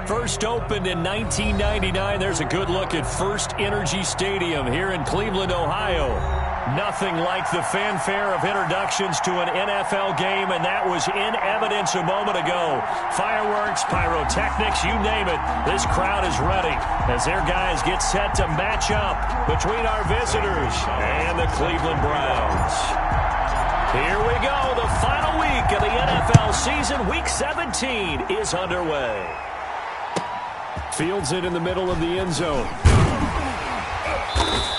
First opened in 1999. There's a good look at First Energy Stadium here in Cleveland, Ohio. Nothing like the fanfare of introductions to an NFL game, and that was in evidence a moment ago. Fireworks, pyrotechnics, you name it. This crowd is ready as their guys get set to match up between our visitors and the Cleveland Browns. Here we go. The final week of the NFL season, Week 17, is underway. Fields it in the middle of the end zone.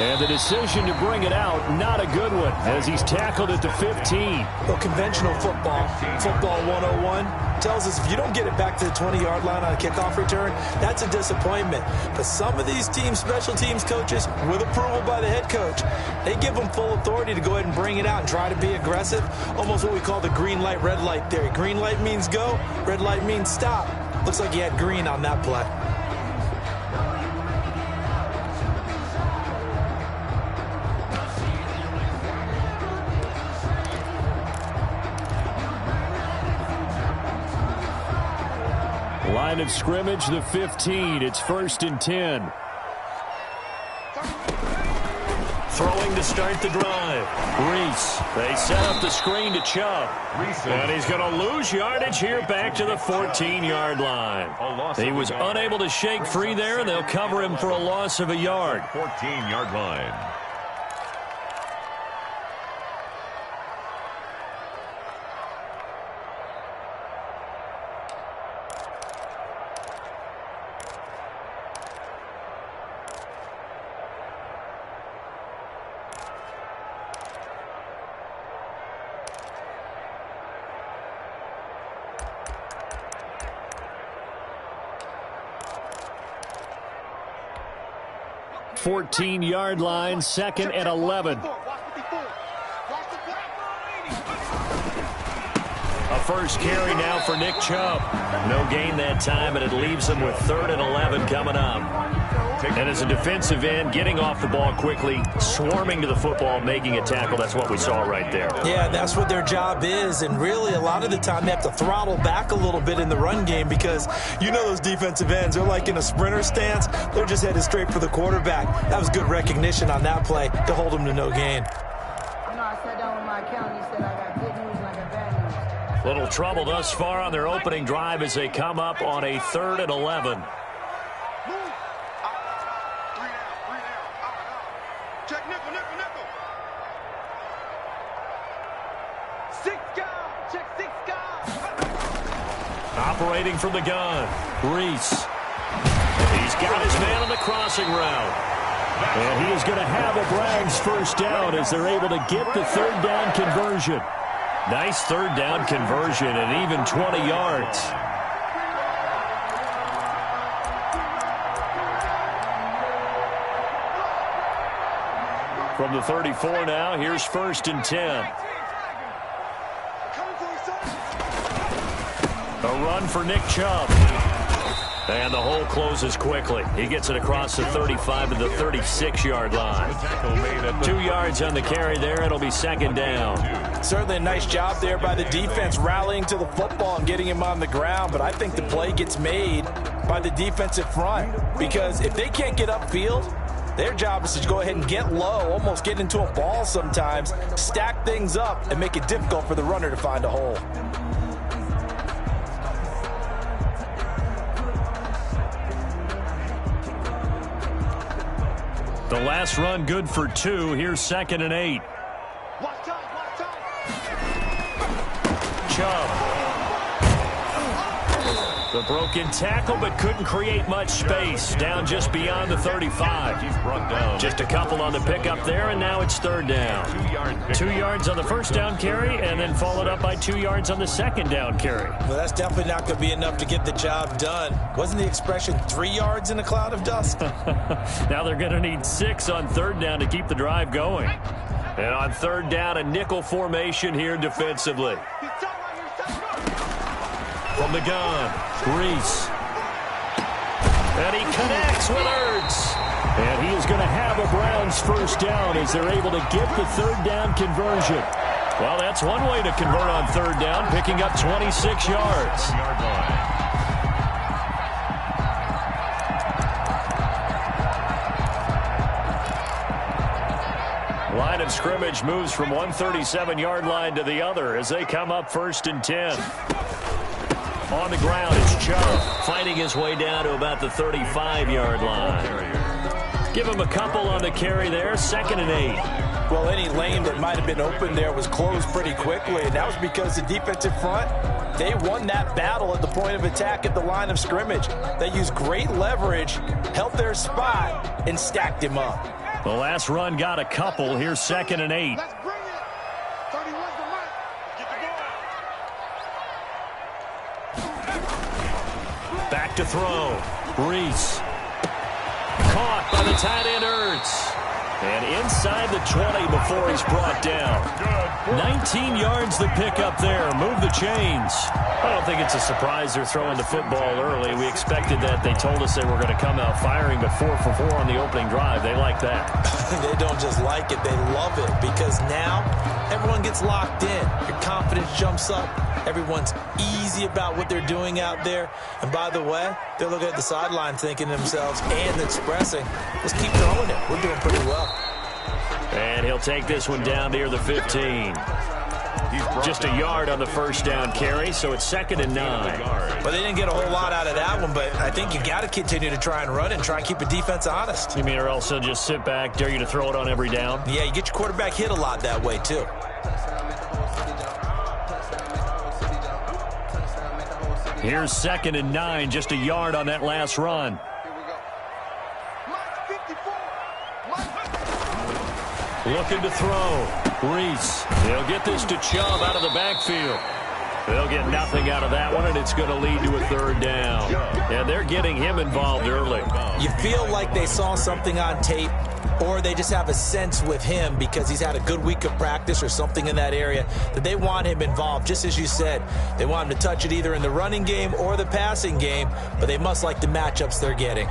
And the decision to bring it out, not a good one, as he's tackled at the 15. Well, conventional football 101, tells us if you don't get it back to the 20-yard line on a kickoff return, that's a disappointment. But some of these team special teams coaches, with approval by the head coach, they give them full authority to go ahead and bring it out and try to be aggressive, almost what we call the green light, red light theory. Green light means go, red light means stop. Looks like he had green on that play. Line of scrimmage, the 15. It's 1st and 10. Throwing to start the drive. Reese. They set up the screen to Chubb. And he's going to lose yardage here back to the 14-yard line. He was unable to shake free there, and they'll cover him for a loss of a yard. 14-yard line. Yard line, 2nd and 11. A first carry now for Nick Chubb. No gain that time, and it leaves him with 3rd and 11 coming up. And as a defensive end, getting off the ball quickly, swarming to the football, making a tackle, that's what we saw right there. Yeah, that's what their job is, and really a lot of the time they have to throttle back a little bit in the run game because you know those defensive ends, they're like in a sprinter stance. They're just headed straight for the quarterback. That was good recognition on that play to hold him to no gain. You know, I sat down with my accountant. He said I got good news and I got bad news. Little trouble thus far on their opening drive as they come up on a 3rd and 11. Operating from the gun, Reese. He's got his man on the crossing route. And he is going to have a Browns first down as they're able to get the 3rd down conversion. Nice 3rd down conversion and even 20 yards. From the 34 now, here's 1st and 10. A run for Nick Chubb. And the hole closes quickly. He gets it across the 35 to the 36-yard line. 2 yards on the carry there. It'll be 2nd down. Certainly a nice job there by the defense rallying to the football and getting him on the ground. But I think the play gets made by the defensive front because if they can't get upfield, their job is to go ahead and get low, almost get into a ball sometimes, stack things up, and make it difficult for the runner to find a hole. The last run good for 2. Here's 2nd and 8. Chubb. The broken tackle, but couldn't create much space. Down just beyond the 35. Just a couple on the pickup there, and now it's 3rd down. 2 yards on the 1st down carry, and then followed up by 2 yards on the 2nd down carry. Well, that's definitely not going to be enough to get the job done. Wasn't the expression 3 yards in a cloud of dust? Now they're going to need 6 on 3rd down to keep the drive going. And on 3rd down, a nickel formation here defensively. From the gun, Reese. And he connects with Ertz. And he is going to have a Browns first down as they're able to get the 3rd down conversion. Well, that's one way to convert on 3rd down, picking up 26 yards. scrimmage moves from one 37-yard line to the other as they come up 1st and 10. On the ground, it's Chubb fighting his way down to about the 35-yard line. Give him a couple on the carry there, 2nd and 8. Well, any lane that might have been open there was closed pretty quickly, and that was because the defensive front, they won that battle at the point of attack at the line of scrimmage. They used great leverage, held their spot, and stacked him up. The last run got a couple. Here's 2nd and 8. Let's bring it. 31's the mark. Get the ball. Back to throw. Reese. Caught by the tight end Ertz. And inside the 20 before he's brought down. 19 yards the pick up there. Move the chains. I don't think it's a surprise they're throwing the football early. We expected that. They told us they were going to come out firing, but 4 for 4 on the opening drive. They like that. They don't just like it, they love it, because now everyone gets locked in. Your confidence jumps up. Everyone's easy about what they're doing out there. And by the way, they're looking at the sideline thinking to themselves and expressing, let's keep throwing it. We're doing pretty well. And he'll take this one down near the 15. Just a yard on the first down carry, so it's 2nd and 9. But they didn't get a whole lot out of that one, but I think you got to continue to try and run and try and keep the defense honest. You mean, or else they'll just sit back, dare you to throw it on every down? Yeah, you get your quarterback hit a lot that way, too. Here's 2nd and 9, just a yard on that last run. Looking to throw. Reese. He'll get this to Chubb out of the backfield. They'll get nothing out of that one, and it's going to lead to a 3rd down. And they're getting him involved early. You feel like they saw something on tape, or they just have a sense with him because he's had a good week of practice or something in that area that they want him involved. Just as you said, they want him to touch it either in the running game or the passing game, but they must like the matchups they're getting.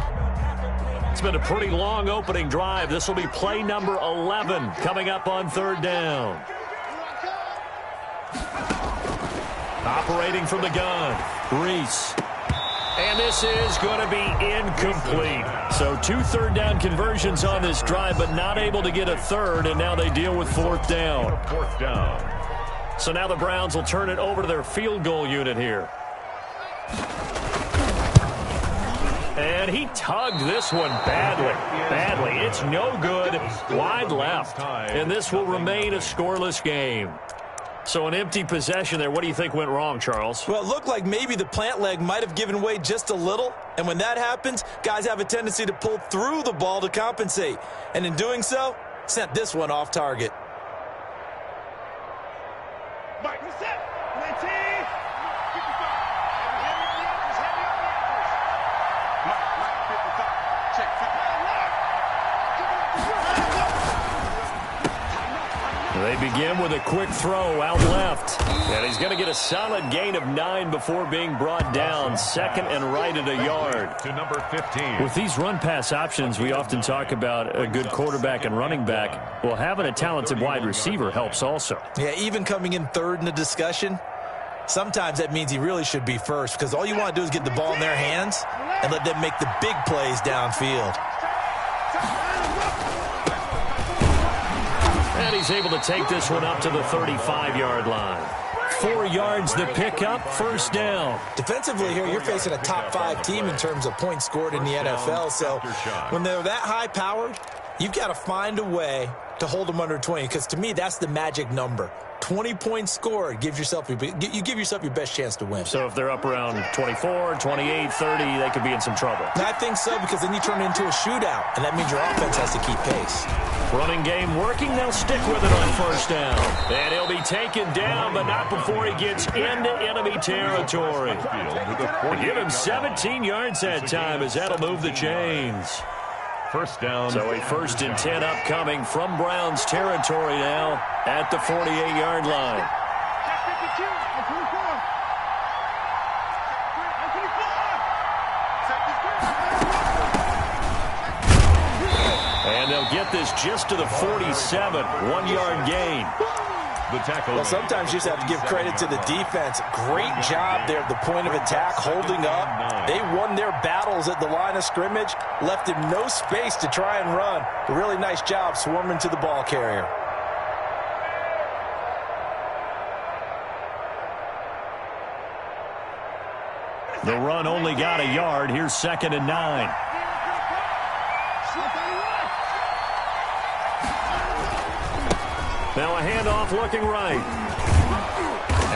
It's been a pretty long opening drive. This will be play number 11 coming up on 3rd down. Operating from the gun, Reese. And this is going to be incomplete. So 2 3rd down conversions on this drive, but not able to get a 3rd, and now they deal with 4th down. 4th down. So now the Browns will turn it over to their field goal unit here. And he tugged this one badly. It's no good. Wide left. And this will remain a scoreless game. So an empty possession there. What do you think went wrong, Charles? Well, it looked like maybe the plant leg might have given way just a little. And when that happens, guys have a tendency to pull through the ball to compensate. And in doing so, sent this one off target. Mike, what's up? 19. 55. They begin with a quick throw out left. And he's going to get a solid gain of 9 before being brought down. 2nd and right at a yard. To number 15. With these run-pass options, we often talk about a good quarterback and running back. Well, having a talented wide receiver helps also. Yeah, even coming in 3rd in the discussion, sometimes that means he really should be first, because all you want to do is get the ball in their hands and let them make the big plays downfield. And he's able to take this one up to the 35-yard line. 4 yards the pickup, 1st down. Defensively here, you're facing a top 5 team in terms of points scored in the NFL. So when they're that high-powered, you've got to find a way to hold them under 20, because to me, that's the magic number. 20 points scored gives yourself you give yourself your best chance to win. So if they're up around 24, 28, 30, they could be in some trouble. And I think so, because then you turn it into a shootout, and that means your offense has to keep pace. Running game working. They'll stick with it on 1st down. And he'll be taken down, but not before he gets into enemy territory. Give him 17 yards that time, as that'll move the chains. 1st down. So a 1st and 10 upcoming from Browns territory now at the 48-yard line. And they'll get this just to the 47, 1-yard gain. The tackle. Well, sometimes you just have to give credit to the defense. Great job there at the point of attack, holding up. They won their battles at the line of scrimmage, left him no space to try and run. A really nice job swarming to the ball carrier. The run only got a yard. Here's 2nd and 9. Now a handoff looking right.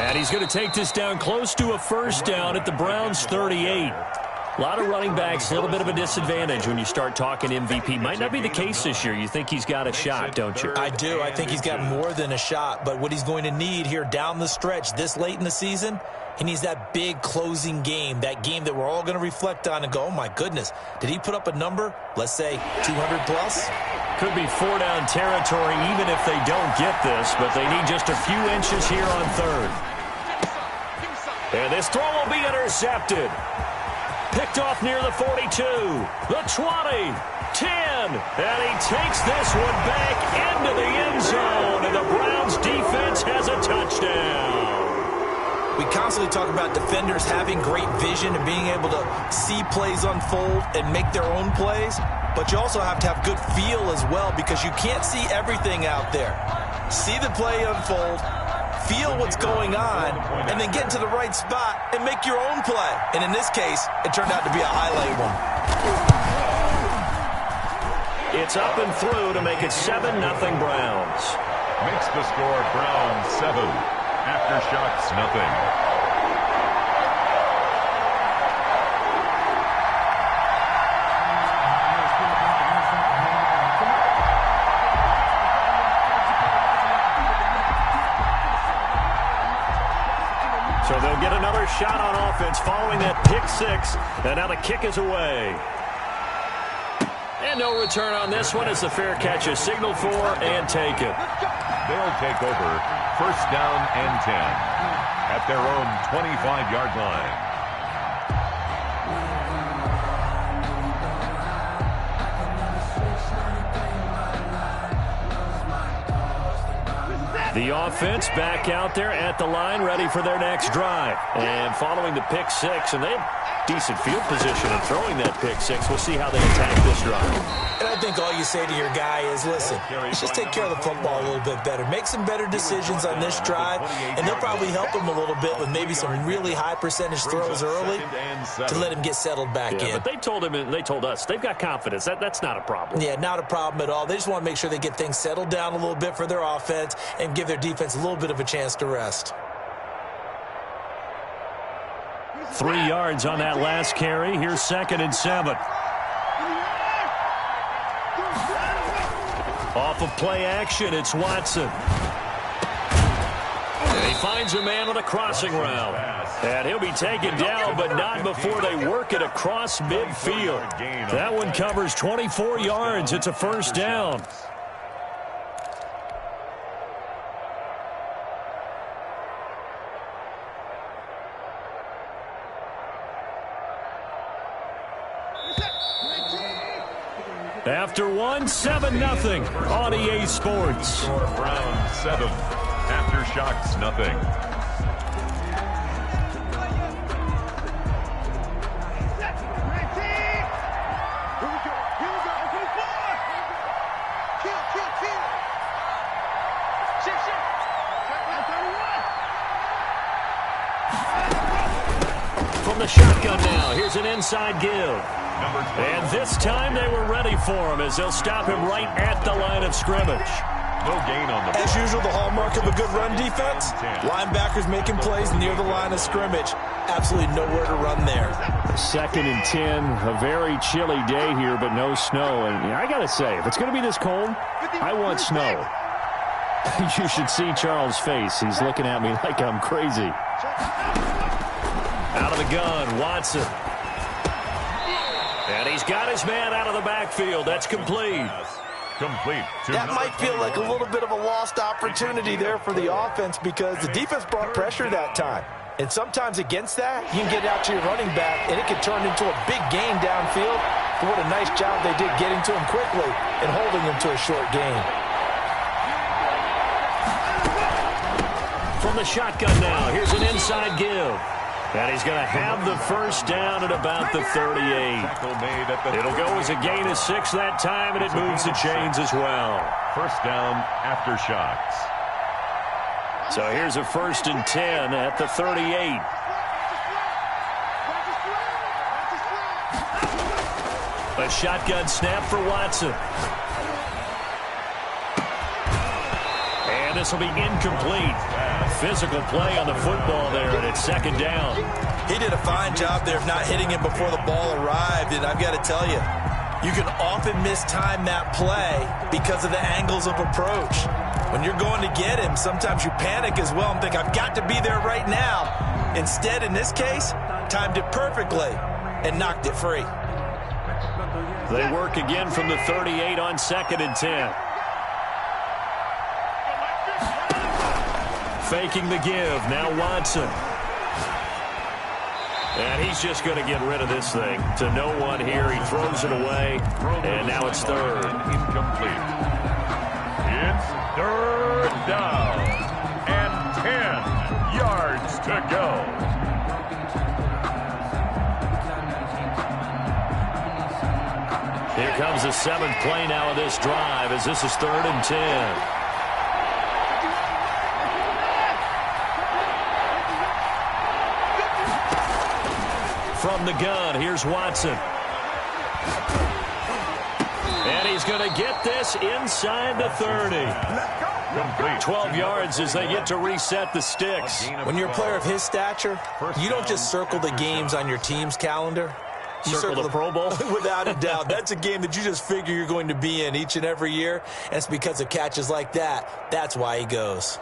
And he's going to take this down close to a first down at the Browns' 38. A lot of running backs, a little bit of a disadvantage when you start talking MVP. Might not be the case this year. You think he's got a shot, don't you? I do. I think he's got more than a shot. But what he's going to need here down the stretch this late in the season, he needs that big closing game, that game that we're all going to reflect on and go, oh, my goodness, did he put up a number, let's say 200 plus? Could be 4-down territory even if they don't get this, but they need just a few inches here on 3rd. And this throw will be intercepted. Picked off near the 42, the 20, 10, and he takes this one back into the end zone, and the Browns defense has a touchdown. We constantly talk about defenders having great vision and being able to see plays unfold and make their own plays, but you also have to have good feel as well because you can't see everything out there. See the play unfold, feel what's going on, and then get into the right spot and make your own play. And in this case, it turned out to be a highlight one. It's up and through to make it 7-0 Browns. Makes the score Browns 7. Aftershocks nothing. So they'll get another shot on offense following that pick 6. And now the kick is away. And no return on this one as the fair catch is signaled for and taken. They'll take over 1st down and 10 at their own 25-yard line. The offense back out there at the line, ready for their next drive. And following the pick 6, and they have decent field position in throwing that pick 6. We'll see how they attack this drive. And I think all you say to your guy is, listen, let's just take care of the football a little bit better. Make some better decisions on this drive, and they'll probably help him a little bit with maybe some really high percentage throws early to let him get settled back in. But they told him and they told us they've got confidence. That's not a problem. Yeah, not a problem at all. They just want to make sure they get things settled down a little bit for their offense and give their defense a little bit of a chance to rest. 3 yards on that last carry. Here's 2nd and 7. Off of play action, it's Watson. And he finds a man on a crossing route. And he'll be taken down, but not before they work it across midfield. That one covers 24 yards. It's a 1st down. After 7-0 on EA Sports. Browns 7. Aftershocks nothing. From the shotgun now, here's an inside give. And this time they were ready for him as they'll stop him right at the line of scrimmage. No gain on the As usual, the hallmark of a good run defense, linebackers making plays near the line of scrimmage. Absolutely nowhere to run there. 2nd and 10, a very chilly day here, but no snow. And I got to say, if it's going to be this cold, I want snow. You should see Charles' face. He's looking at me like I'm crazy. Out of the gun, Watson. And he's got his man out of the backfield. That's complete. That might feel like a little bit of a lost opportunity there for the offense because the defense brought pressure that time. And sometimes against that, you can get out to your running back, and it can turn into a big gain downfield. But what a nice job they did getting to him quickly and holding him to a short gain. From the shotgun now, here's an inside give. And he's going to have the 1st down at about the 38. It'll go as a gain of 6 that time, and it moves the chains as well. 1st down, Aftershocks. So here's a 1st and 10 at the 38. A shotgun snap for Watson. And this will be incomplete. Physical play on the football there, and it's second down. He did a fine job there of not hitting him before the ball arrived, and I've got to tell you, you can often mistime that play because of the angles of approach. When you're going to get him, sometimes you panic as well and think, I've got to be there right now. Instead, in this case, timed it perfectly and knocked it free. They work again from the 38 on 2nd and 10. Faking the give. Now Watson. And he's just going to get rid of this thing. To no one here. He throws it away. And now it's third. Incomplete. It's third down. And 10 yards to go. Here comes the 7th play now of this drive as this is 3rd and 10. From the gun, here's Watson. And he's going to get this inside the 30. 12 yards as they get to reset the sticks. When you're a player of his stature, you don't just circle the games on your team's calendar. You circle the Pro Bowl? Without a doubt. That's a game that you just figure you're going to be in each and every year. And it's because of catches like that. That's why he goes.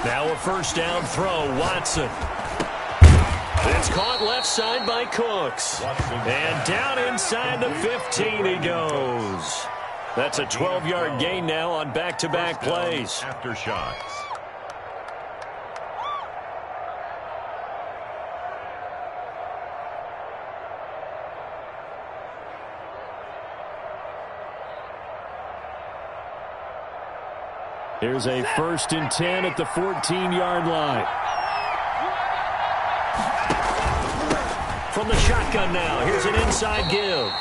Now a first down throw, Watson. It's caught left side by Cooks. And down inside the 15 he goes. That's a 12-yard gain now on back-to-back plays. Aftershocks. Here's a 1st and 10 at the 14-yard line. From the shotgun now, here's an inside give.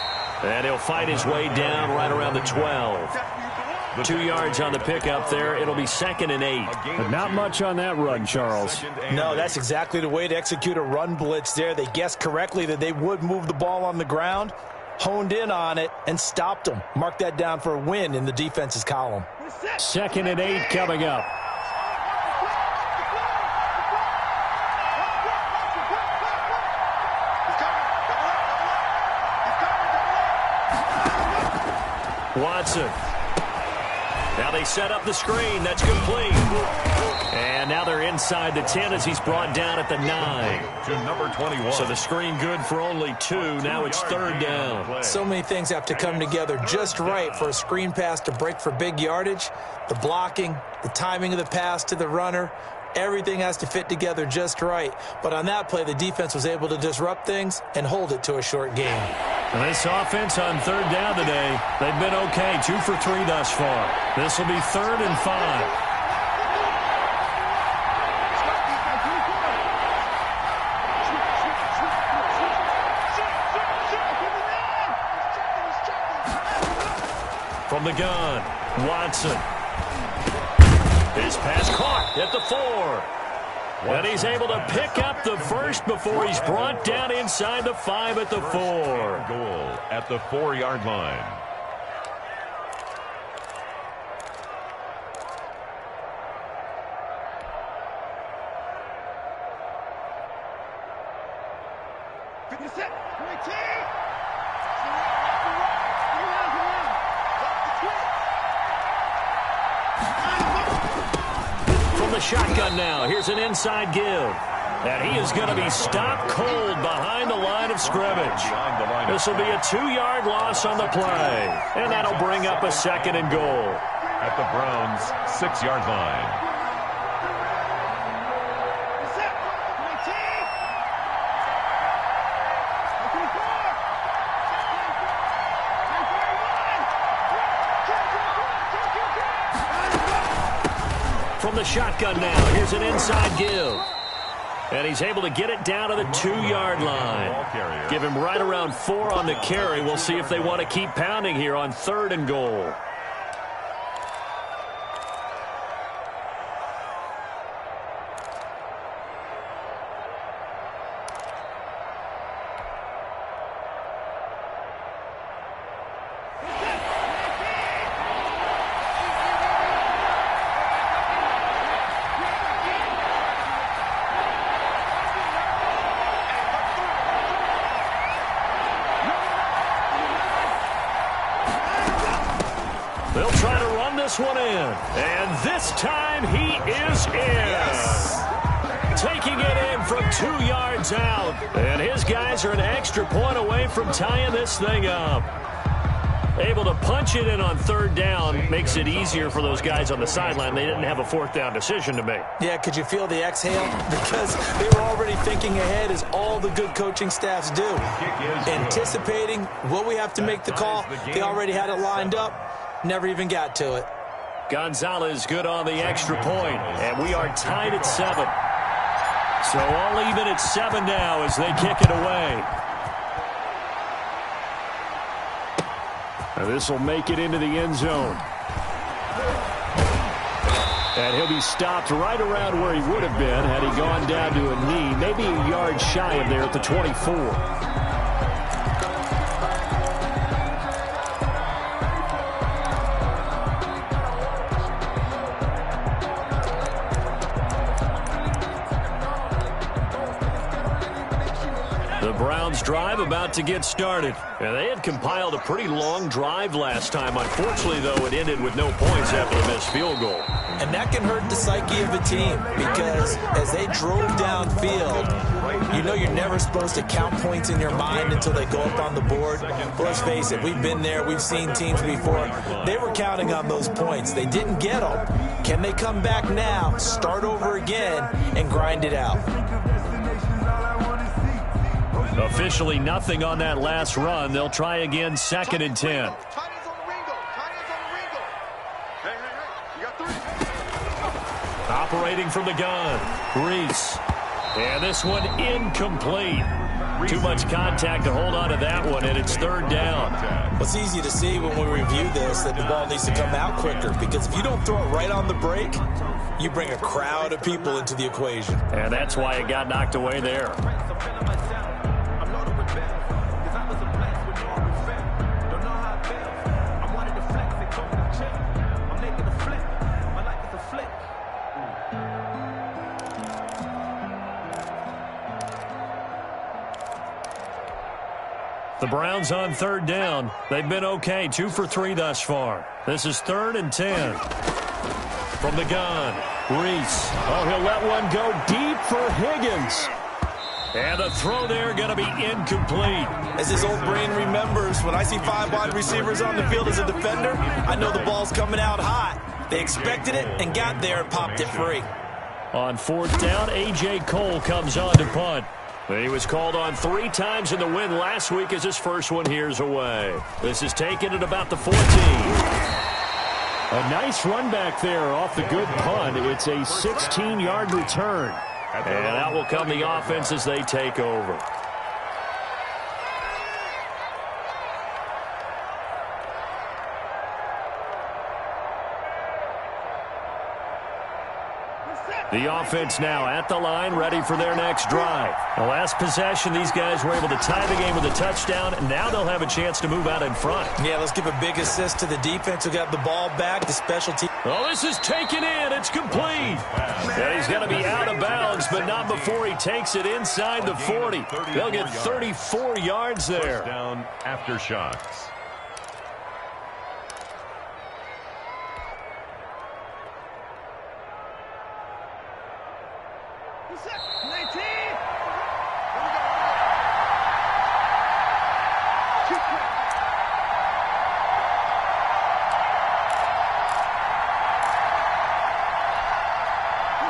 And he'll fight his way down right around the 12. 2 yards on the pickup there. It'll be 2nd and 8. But not much on that run, Charles. No, that's exactly the way to execute a run blitz there. They guessed correctly that they would move the ball on the ground, honed in on it, and stopped them. Mark that down for a win in the defense's column. 2nd and 8 coming up. Watson. Now they set up the screen. That's complete. And now they're inside the 10 as he's brought down at the 9. To number 21. So the screen good for only 2. Now it's 3rd down. So many things have to come together just right for a screen pass to break for big yardage. The blocking, the timing of the pass to the runner, everything has to fit together just right. But on that play, the defense was able to disrupt things and hold it to a short game. And this offense on 3rd down today, they've been okay. 2 for 3 thus far. This will be 3rd and 5. From the gun, Watson. His pass caught at the 4. And he's able to pick up the first before he's brought down inside the 5 at the 4. Goal at the 4-yard line. Shotgun now. Here's an inside give. And he is going to be stopped cold behind the line of scrimmage. This will be a 2-yard loss on the play. And that'll bring up a 2nd and goal. At the Browns' 6-yard line. From the shotgun now, here's an inside give. And he's able to get it down to the 2-yard line. Give him right around 4 on the carry. We'll see if they want to keep pounding here on 3rd and goal. this one in. And this time he is in. Yes. Taking it in from 2 yards out. And his guys are an extra point away from tying this thing up. Able to punch it in on 3rd down makes it easier for those guys on the sideline. They didn't have a 4th down decision to make. Yeah, could you feel the exhale? Because they were already thinking ahead, as all the good coaching staffs do. Anticipating what we have to make the call. They already had it lined up. Never even got to it. Gonzalez good on the extra point. And we are tied at 7. So all even at 7 now as they kick it away. This will make it into the end zone. And he'll be stopped right around where he would have been had he gone down to a knee, maybe a yard shy of there at the 24. The Browns drive about to get started. And they had compiled a pretty long drive last time. Unfortunately, though, it ended with no points after the missed field goal. And that can hurt the psyche of a team, because as they drove downfield, you know you're never supposed to count points in your mind until they go up on the board. But let's face it, we've been there. We've seen teams before. They were counting on those points. They didn't get them. Can they come back now, start over again, and grind it out? Officially nothing on that last run. They'll try again, 2nd and 10. Operating from the gun, Reese. And this one incomplete. Too much contact to hold on to that one, and it's 3rd down. Well, it's easy to see when we review this that the ball needs to come out quicker, because if you don't throw it right on the break, you bring a crowd of people into the equation. And that's why it got knocked away there. The Browns on 3rd down. They've been okay, 2 for 3 thus far. This is 3rd and 10. From the gun, Reese. Oh, he'll let one go deep for Higgins. And the throw there going to be incomplete. As his old brain remembers, when I see 5 wide receivers on the field as a defender, I know the ball's coming out hot. They expected it and got there and popped it free. On 4th down, A.J. Cole comes on to punt. He was called on 3 times in the win last week as his first one here's away. This is taken at about the 14. A nice run back there off the good punt. It's a 16-yard return. And out will come the offense as they take over. The offense now at the line, ready for their next drive. The last possession, these guys were able to tie the game with a touchdown, and now they'll have a chance to move out in front. Yeah, let's give a big assist to the defense who got the ball back, the special team. Oh, this is taken in. It's complete. And he's going to be out of bounds, but not before he takes it inside the 40. They'll get 34 yards there. First down after shots.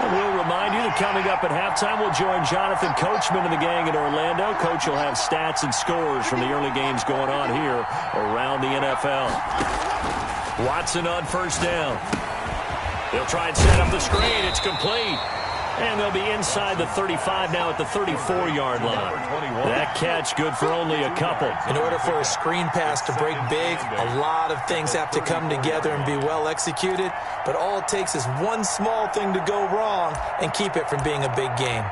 We'll remind you that coming up at halftime, we'll join Jonathan Coachman and the gang in Orlando. Coach will have stats and scores from the early games going on here around the NFL. Watson on 1st down. They'll try and set up the screen. It's complete. And they'll be inside the 35 now at the 34-yard line. That catch good for only a couple. In order for a screen pass to break big, a lot of things have to come together and be well executed. But all it takes is one small thing to go wrong and keep it from being a big game.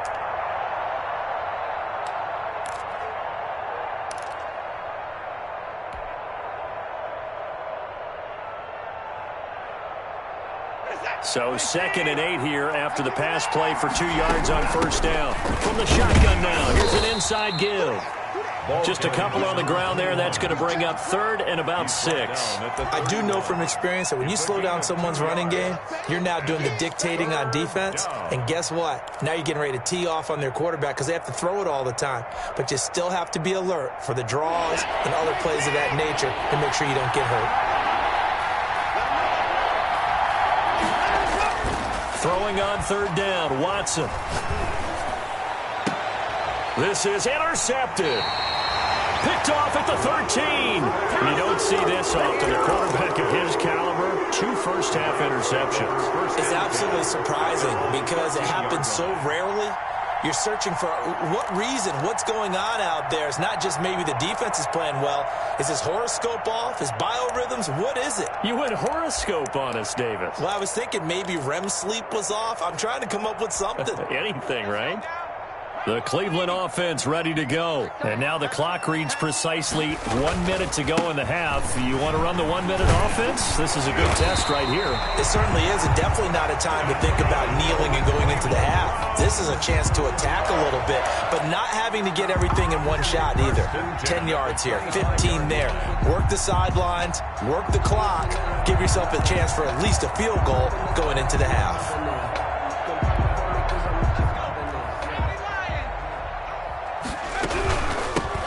So 2nd and 8 here after the pass play for 2 yards on 1st down. From the shotgun now, here's an inside give. Just a couple on the ground there. That's going to bring up 3rd and about 6. I do know from experience that when you slow down someone's running game, you're now doing the dictating on defense. And guess what? Now you're getting ready to tee off on their quarterback because they have to throw it all the time. But you still have to be alert for the draws and other plays of that nature to make sure you don't get hurt. Throwing on 3rd down, Watson. This is intercepted. Picked off at the 13. You don't see this often. A quarterback of his caliber, 2 first-half interceptions. It's absolutely surprising because it happens so rarely. You're searching for what reason, what's going on out there. It's not just maybe the defense is playing well. Is his horoscope off? His biorhythms? What is it? You went horoscope on us, Davis. Well, I was thinking maybe REM sleep was off. I'm trying to come up with something. Anything, right? The Cleveland offense ready to go. And now the clock reads precisely 1 minute to go in the half. You want to run the 1 minute offense? This is a good test right here. It certainly is, and definitely not a time to think about kneeling and going into the half. This is a chance to attack a little bit, but not having to get everything in one shot either. 10 yards here, 15 there. Work the sidelines, work the clock, give yourself a chance for at least a field goal going into the half.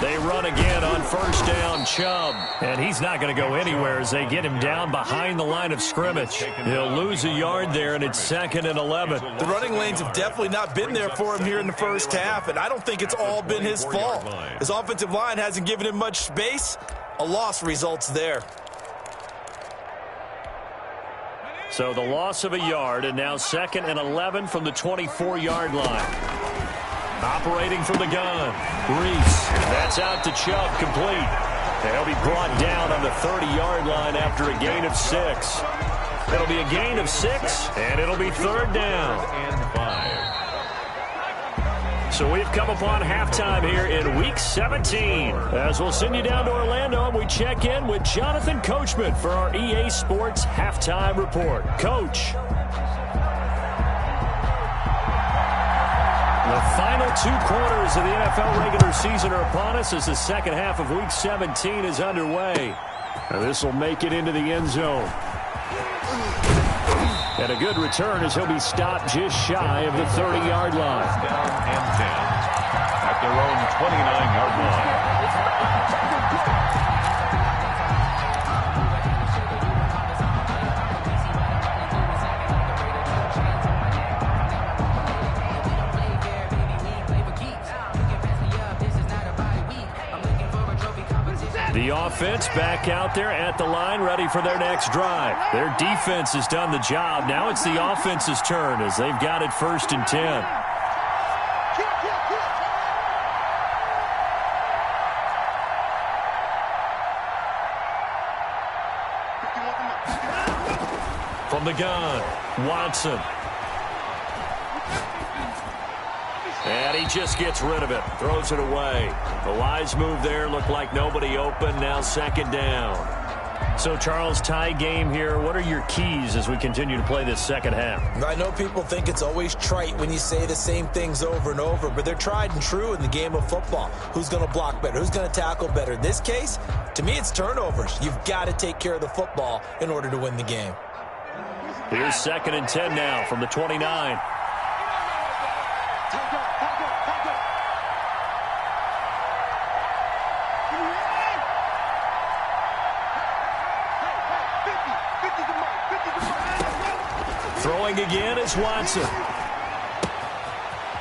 They run again on 1st down, Chubb. And he's not going to go anywhere as they get him down behind the line of scrimmage. He'll lose a yard there, and it's 2nd and 11. The running lanes have definitely not been there for him here in the first half, and I don't think it's all been his fault. His offensive line hasn't given him much space. A loss results there. So the loss of a yard, and now 2nd and 11 from the 24-yard line. Operating from the gun, Reese. That's out to Chubb, complete. They'll be brought down on the 30-yard line after a gain of 6. It'll be a gain of 6, and it'll be 3rd down. And 5. So we've come upon halftime here in Week 17. As we'll send you down to Orlando, and we check in with Jonathan Coachman for our EA Sports Halftime Report. Coach. The final 2 quarters of the NFL regular season are upon us as the second half of Week 17 is underway. And this will make it into the end zone. And a good return as he'll be stopped just shy of the 30-yard line. Down and 10 at their own 29-yard line. The offense back out there at the line, ready for their next drive. Their defense has done the job. Now it's the offense's turn as they've got it 1st and 10. From the gun, Watson. And he just gets rid of it, throws it away. The wise move there, looked like nobody open, now 2nd down. So, Charles, tie game here. What are your keys as we continue to play this second half? I know people think it's always trite when you say the same things over and over, but they're tried and true in the game of football. Who's going to block better? Who's going to tackle better? In this case, to me, it's turnovers. You've got to take care of the football in order to win the game. Here's 2nd and 10 now from the 29. Throwing again is Watson.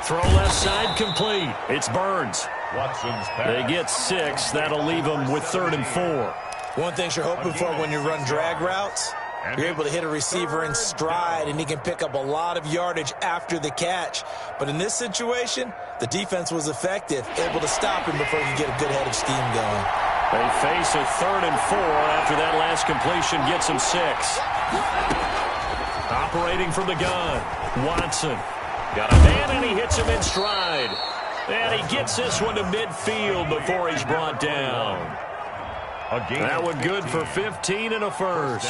Throw left side complete. It's Burns. Watson's pass. They get 6. That'll leave them with 3rd and 4. One thing you're hoping for when you run drag routes, you're able to hit a receiver in stride, and he can pick up a lot of yardage after the catch. But in this situation, the defense was effective, able to stop him before he could get a good head of steam going. They face a 3rd and 4 after that last completion gets him 6. Operating from the gun, Watson. Got a man, and he hits him in stride. And he gets this one to midfield before he's brought down. That one good for 15 and a first.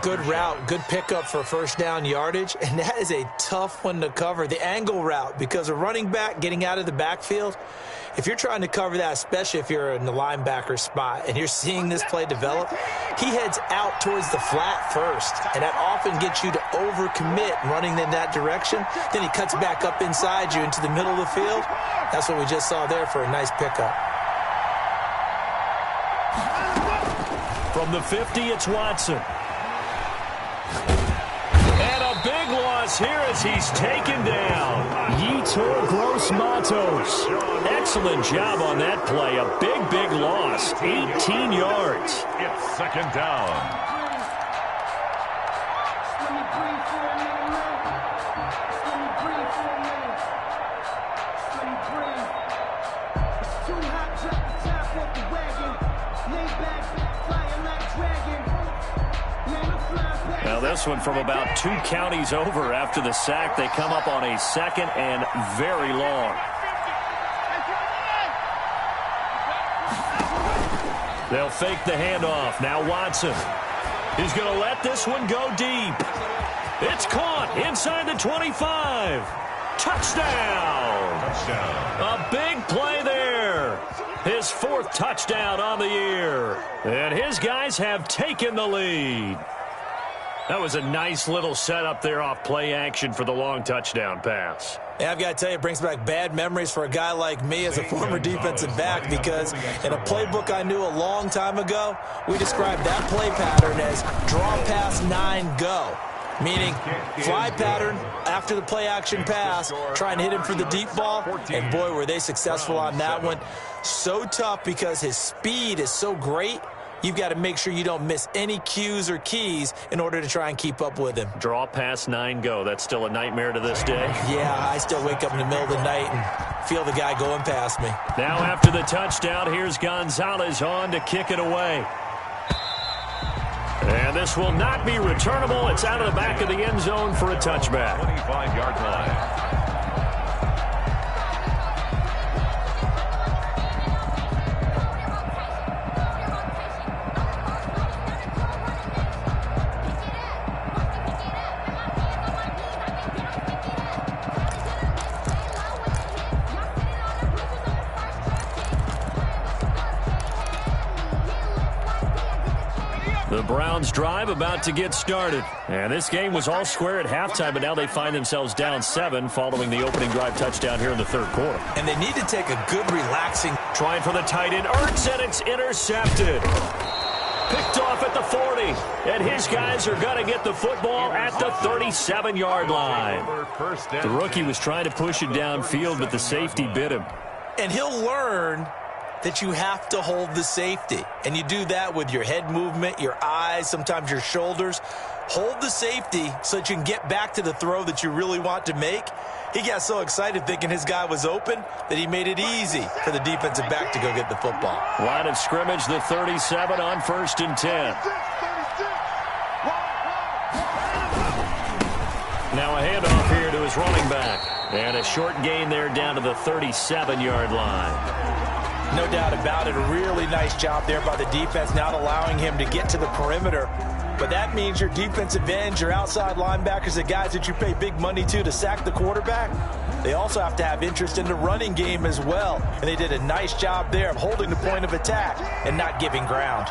Good route, good pickup for first down yardage, and that is a tough one to cover. The angle route, because a running back getting out of the backfield, if you're trying to cover that, especially if you're in the linebacker spot and you're seeing this play develop, he heads out towards the flat first, and that often gets you to overcommit running in that direction. Then he cuts back up inside you into the middle of the field. That's what we just saw there for a nice pickup. From the 50, it's Watson. And a big loss here as he's taken down. Lead22Mojo22's. Excellent job on that play. A big loss. 18 yards. It's second down. Now this one from about 2 counties over after the sack. They come up on a second and very long. They'll fake the handoff. Now Watson. He's going to let this one go deep. It's caught inside the 25. Touchdown. A big play there. His 4th touchdown on the year. And his guys have taken the lead. That was a nice little setup there off play action for the long touchdown pass. Yeah, I've got to tell you, it brings back bad memories for a guy like me as a former defensive back, because in a playbook I knew a long time ago, we described that play pattern as draw pass 9 go. Meaning fly pattern after the play action pass, trying to hit him for the deep ball, and boy, were they successful on that one. So tough because his speed is so great. You've got to make sure you don't miss any cues or keys in order to try and keep up with him. Draw pass 9 go. That's still a nightmare to this day. Yeah, I still wake up in the middle of the night and feel the guy going past me. Now after the touchdown, here's Gonzalez on to kick it away. And this will not be returnable. It's out of the back of the end zone for a touchback. 25-yard line. The Browns drive about to get started. And this game was all square at halftime, but now they find themselves down 7 following the opening drive touchdown here in the 3rd quarter. And they need to take a good relaxing. Trying for the tight end, Ertz, and it's intercepted. Picked off at the 40. And his guys are going to get the football at the 37-yard line. The rookie was trying to push it downfield, but the safety bit him. And he'll learn that you have to hold the safety. And you do that with your head movement, your eyes, sometimes your shoulders. Hold the safety so that you can get back to the throw that you really want to make. He got so excited thinking his guy was open that he made it easy for the defensive back to go get the football. Line of scrimmage, the 37 on 1st and 10. Now a handoff here to his running back. And a short gain there down to the 37-yard line. No doubt about it. A really nice job there by the defense, not allowing him to get to the perimeter. But that means your defensive ends, your outside linebackers, the guys that you pay big money to sack the quarterback, they also have to have interest in the running game as well. And they did a nice job there of holding the point of attack and not giving ground.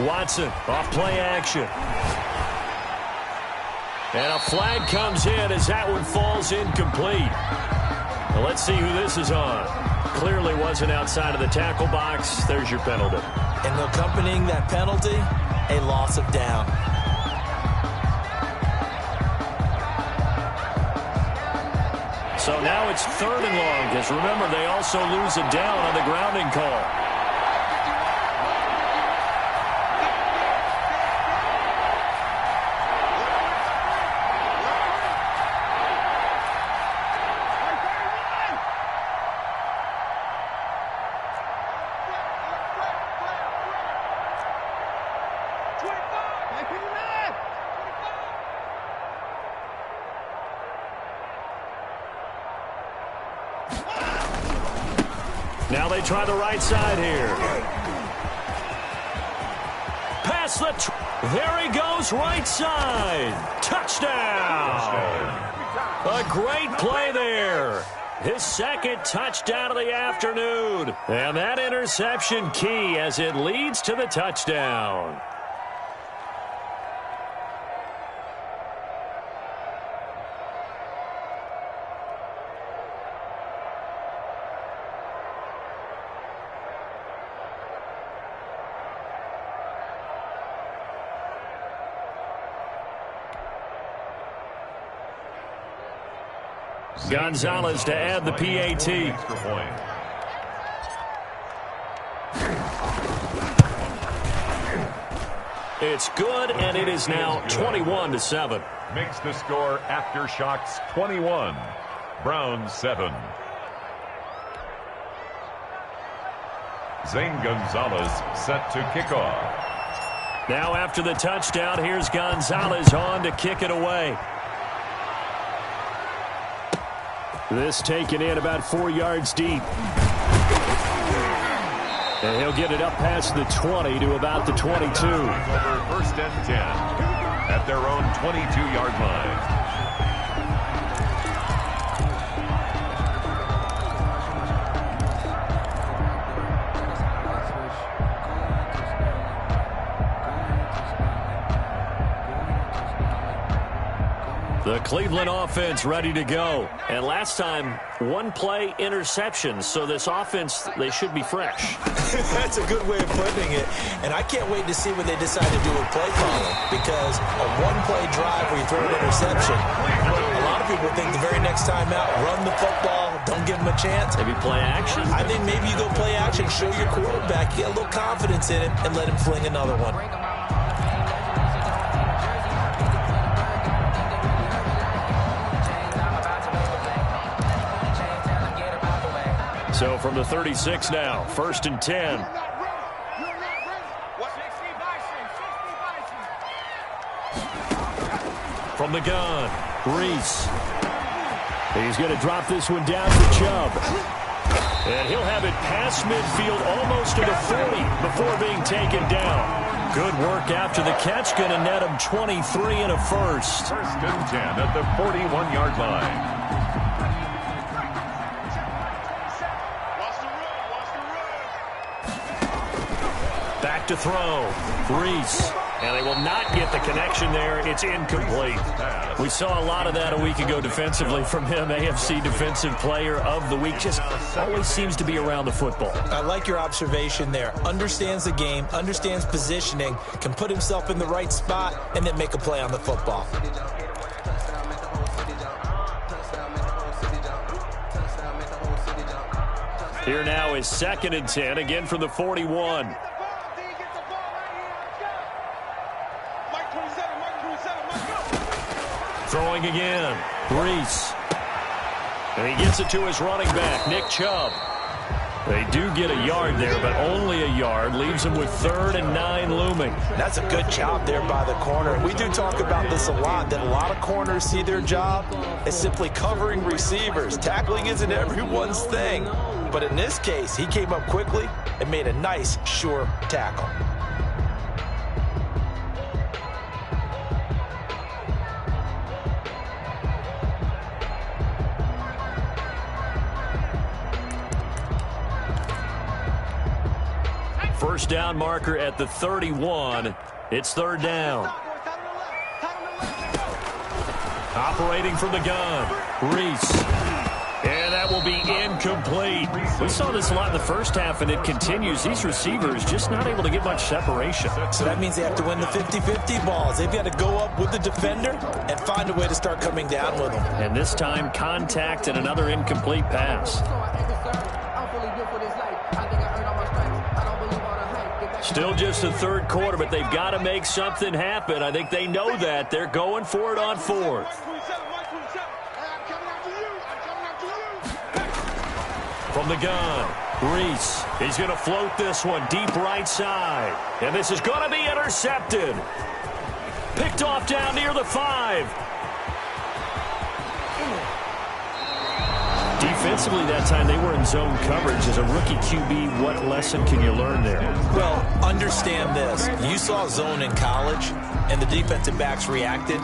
Watson off play action. And a flag comes in as that one falls incomplete. Well, let's see who this is on. Clearly wasn't outside of the tackle box. There's your penalty. And accompanying that penalty, a loss of down. So now it's 3rd and long, because remember, they also lose a down on the grounding call. Now they try the right side here. Pass there he goes, right side. Touchdown. A great play there. His second touchdown of the afternoon. And that interception key as it leads to the touchdown. Gonzalez to add the PAT. It's good, and it is now 21-7. Makes the score aftershocks 21. Browns 7. Zane Gonzalez set to kick off. Now after the touchdown, here's Gonzalez on to kick it away. This taken in about 4 yards deep. And he'll get it up past the 20 to about the 22. Over 1st and 10 at their own 22-yard line. The Cleveland offense ready to go. And last time, one play interception. So this offense, they should be fresh. That's a good way of putting it. And I can't wait to see what they decide to do with play calling. Because a one-play drive where you throw an interception, a lot of people think the very next time out, run the football, don't give them a chance. Maybe play action? I think maybe you go play action, show your quarterback, get a little confidence in it, and let him fling another one. So from the 36 now, 1st and 10. From the gun, Reese. He's going to drop this one down to Chubb. And he'll have it past midfield almost to the 40 before being taken down. Good work after the catch, going to net him 23 and a first. 1st and 10 at the 41-yard line. Back to throw. Reese. And they will not get the connection there. It's incomplete. We saw a lot of that a week ago defensively from him. AFC Defensive Player of the Week. Just always seems to be around the football. I like your observation there. Understands the game, understands positioning, can put himself in the right spot, and then make a play on the football. Here now is 2nd and 10, again from the 41. Throwing again. Reese. And he gets it to his running back, Nick Chubb. They do get a yard there, but only a yard. Leaves them with 3rd and 9 looming. That's a good job there by the corner. We do talk about this a lot, that a lot of corners see their job as simply covering receivers. Tackling isn't everyone's thing. But in this case, he came up quickly and made a nice, sure tackle. First down marker at the 31. It's 3rd down. Operating from the gun, Reese. And that will be incomplete. We saw this a lot in the first half, and it continues. These receivers just not able to get much separation. So that means they have to win the 50-50 balls. They've got to go up with the defender and find a way to start coming down with them. And this time, contact and another incomplete pass. Still just the 3rd quarter, but they've got to make something happen. I think they know that. They're going for it on 4th. From the gun, Reese. He's going to float this one deep right side. And this is going to be intercepted. Picked off down near the 5. defensively that time, they were in zone coverage. As a rookie QB, what lesson can you learn there? Well, understand this. You saw zone in college, and the defensive backs reacted,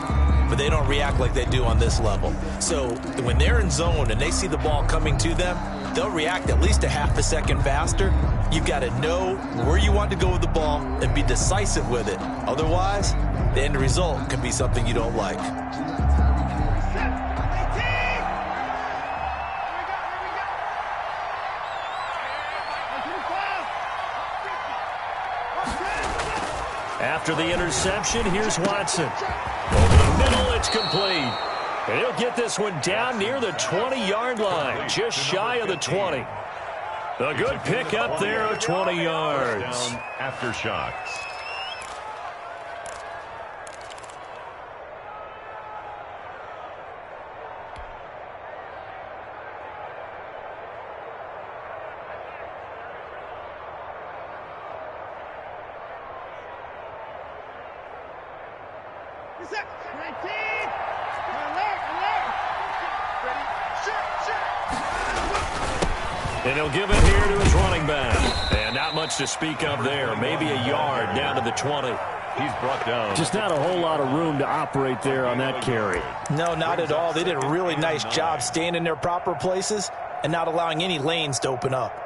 but they don't react like they do on this level. So when they're in zone and they see the ball coming to them, they'll react at least a half a second faster. You've got to know where you want to go with the ball and be decisive with it. Otherwise, the end result can be something you don't like. After the interception, here's Watson. Over the middle, it's complete. And he'll get this one down near the 20-yard line, just shy of the 20. A good pick up there of 20 yards. After shots. And he'll give it here to his running back. And not much to speak of there. Maybe a yard down to the 20. He's brought down. Just not a whole lot of room to operate there on that carry. No, not at all. They did a really nice job staying in their proper places and not allowing any lanes to open up.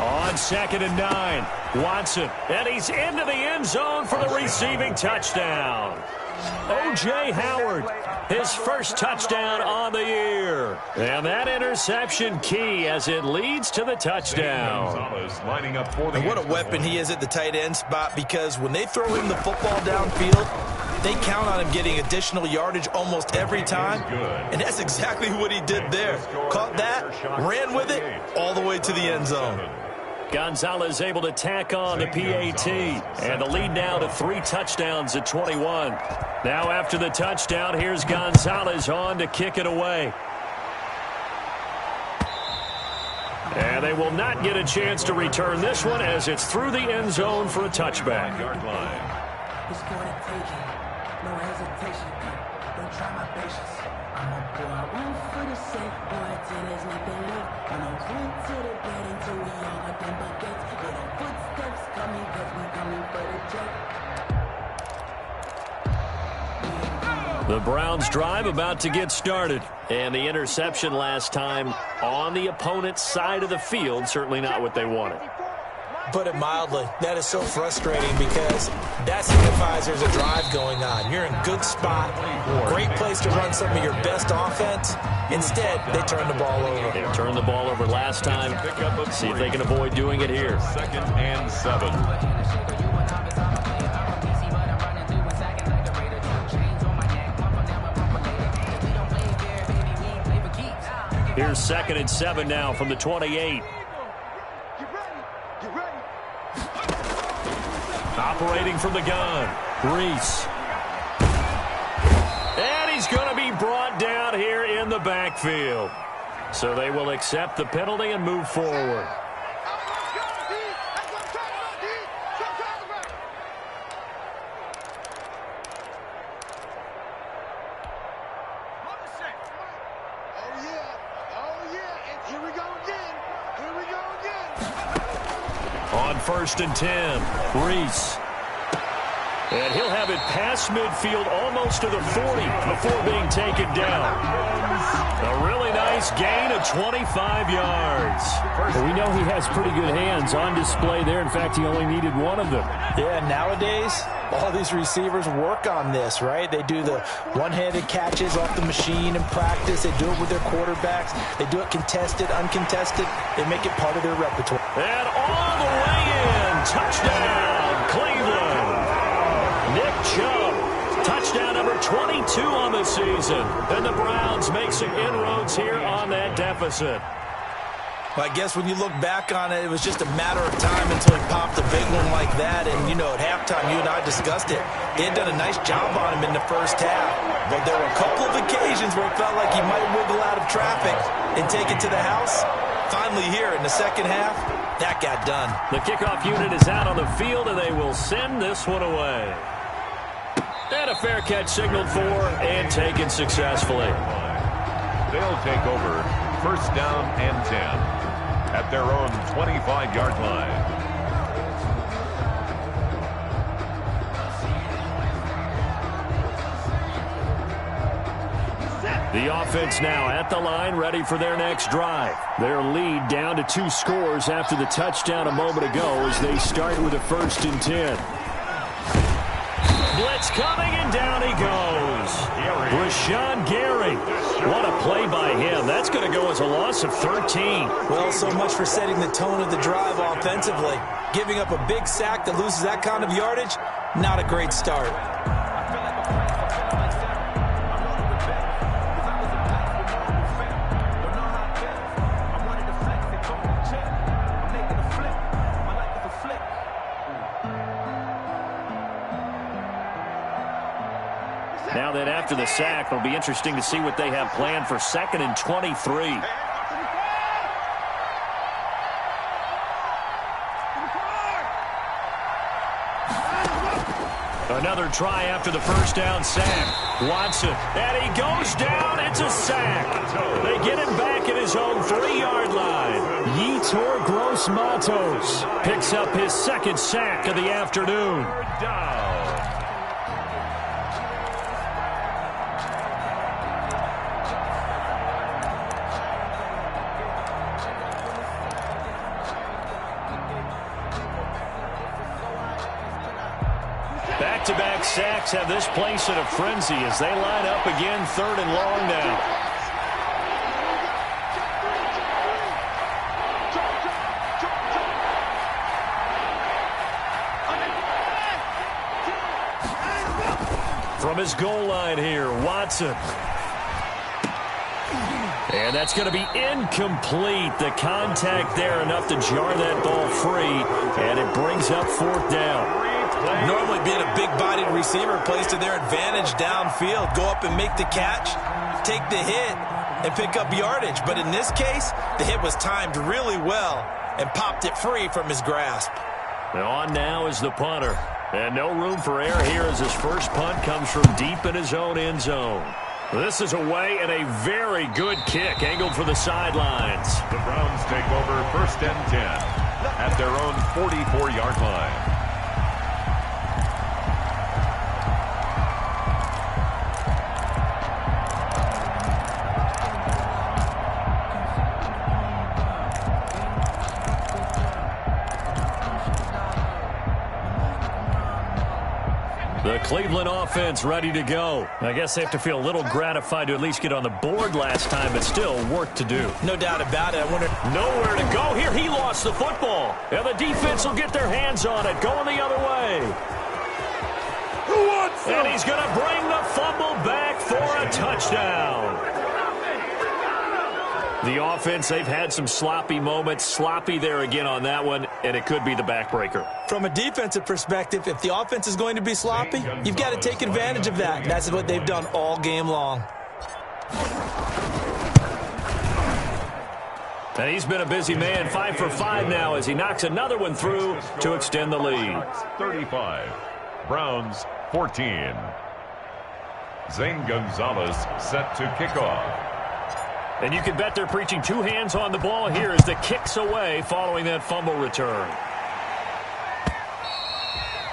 On 2nd and 9, Watson, and he's into the end zone for the receiving touchdown. O.J. Howard, his first touchdown on the year. And that interception key as it leads to the touchdown. Lining up for the and what a weapon he is at the tight end spot, because when they throw him the football downfield, they count on him getting additional yardage almost every time. And that's exactly what he did there. Caught that, ran with it, all the way to the end zone. Gonzalez able to tack on the PAT. And the lead now to 3 touchdowns at 21. Now after the touchdown, here's Gonzalez on to kick it away. And they will not get a chance to return this one as it's through the end zone for a touchback. It's gonna take it. No hesitation. Don't try my patience. I'm a boy. I run for the sake, boy, till there's nothing left. And I'll run to the bed until we all got them buckets. Little footsteps coming, cause we coming for the jet. The Browns drive about to get started. And the interception last time on the opponent's side of the field, certainly not what they wanted. Put it mildly, that is so frustrating because that signifies there's a drive going on. You're in a good spot, great place to run some of your best offense. Instead, they turn the ball over. They turned the ball over last time. See if they can avoid doing it here. 2nd and 7. Here's 2nd and 7 now from the 28. Operating from the gun, Reese. And he's going to be brought down here in the backfield. So they will accept the penalty and move forward. On 1st and 10, Reese. And he'll have it past midfield almost to the 40 before being taken down. A really nice gain of 25 yards. Well, we know he has pretty good hands on display there. In fact, he only needed one of them. Yeah, nowadays, all these receivers work on this, right? They do the one-handed catches off the machine in practice. They do it with their quarterbacks. They do it contested, uncontested. They make it part of their repertoire. And all the way in. Touchdown, Cleveland. Nick Chubb Touchdown number 22 on the season. And the Browns make some inroads here on that deficit. Well, I guess when you look back on it, it was just a matter of time until he popped a big one like that. And, you know, at halftime, you and I discussed it. He had done a nice job on him in the first half. But there were a couple of occasions where it felt like he might wiggle out of traffic and take it to the house. Finally here in the second half, that got done. The kickoff unit is out on the field, and they will send this one away. And a fair catch signaled for and taken successfully. They'll take over first down and 10 at their own 25-yard line. The offense now at the line, ready for their next drive. Their lead down to 2 scores after the touchdown a moment ago as they start with a 1st and 10. Blitz coming, and down he goes. Rashawn Gary. What a play by him. That's going to go as a loss of 13. Well, so much for setting the tone of the drive offensively. Giving up a big sack that loses that kind of yardage, not a great start. Now that after the sack, it'll be interesting to see what they have planned for 2nd and 23. Another try after the first down sack. Watson, and he goes down. It's a sack. They get him back at his own 3-yard line. Yetur Gross-Matos picks up his 2nd sack of the afternoon. Back-to-back sacks have this place in a frenzy as they line up again 3rd and long now. From his goal line here, Watson. And that's going to be incomplete. The contact there enough to jar that ball free, and it brings up 4th down. Normally being a big-bodied receiver plays to their advantage downfield. Go up and make the catch, take the hit, and pick up yardage. But in this case, the hit was timed really well and popped it free from his grasp. And on now is the punter. And no room for error here as his first punt comes from deep in his own end zone. This is away and a very good kick angled for the sidelines. The Browns take over 1st and 10 at their own 44-yard line. The Cleveland offense ready to go. I guess they have to feel a little gratified to at least get on the board last time, but still work to do. No doubt about it. I wonder. Nowhere to go here. He lost the football. And the defense will get their hands on it. Going the other way. Who wants And he's going to bring the fumble back for a touchdown. The offense, they've had some sloppy moments. Sloppy there again on that one, and it could be the backbreaker. From a defensive perspective, if the offense is going to be sloppy, you've got to take advantage of that. That's what they've done all game long. And he's been a busy man, 5 for 5 now as he knocks another one through to extend the lead. 35, Browns 14. Zane Gonzalez set to kick off. And you can bet they're preaching 2 hands on the ball here as the kick's away following that fumble return.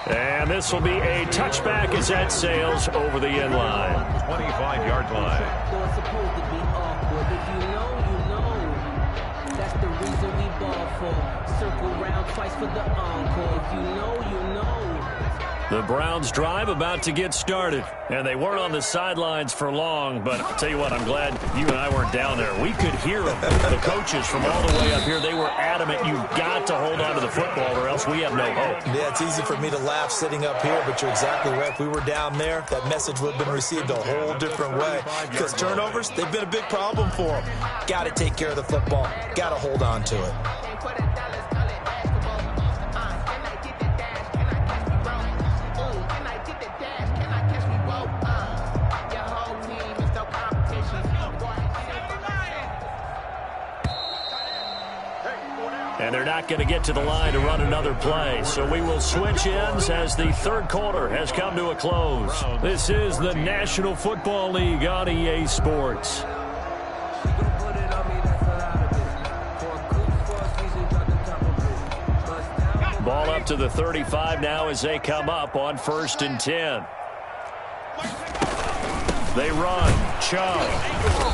And this will be a touchback as that sails over the end line. 25-yard line. Though it's supposed to be awkward. If you know, you know. That's the reason we ball for. Circle round twice for the encore. If you know, you know. The Browns drive about to get started. And they weren't on the sidelines for long, but I'll tell you what, I'm glad you and I weren't down there. We could hear them. The coaches from all the way up here, they were adamant, you've got to hold on to the football or else we have no hope. Yeah, it's easy for me to laugh sitting up here, but you're exactly right. If we were down there, that message would have been received a whole different way. Because turnovers, they've been a big problem for them. Got to take care of the football. Got to hold on to it. And they're not going to get to the line to run another play. So we will switch ends as the third quarter has come to a close. This is the National Football League on EA Sports. Ball up to the 35 now as they come up on 1st and 10. They run. Chubb.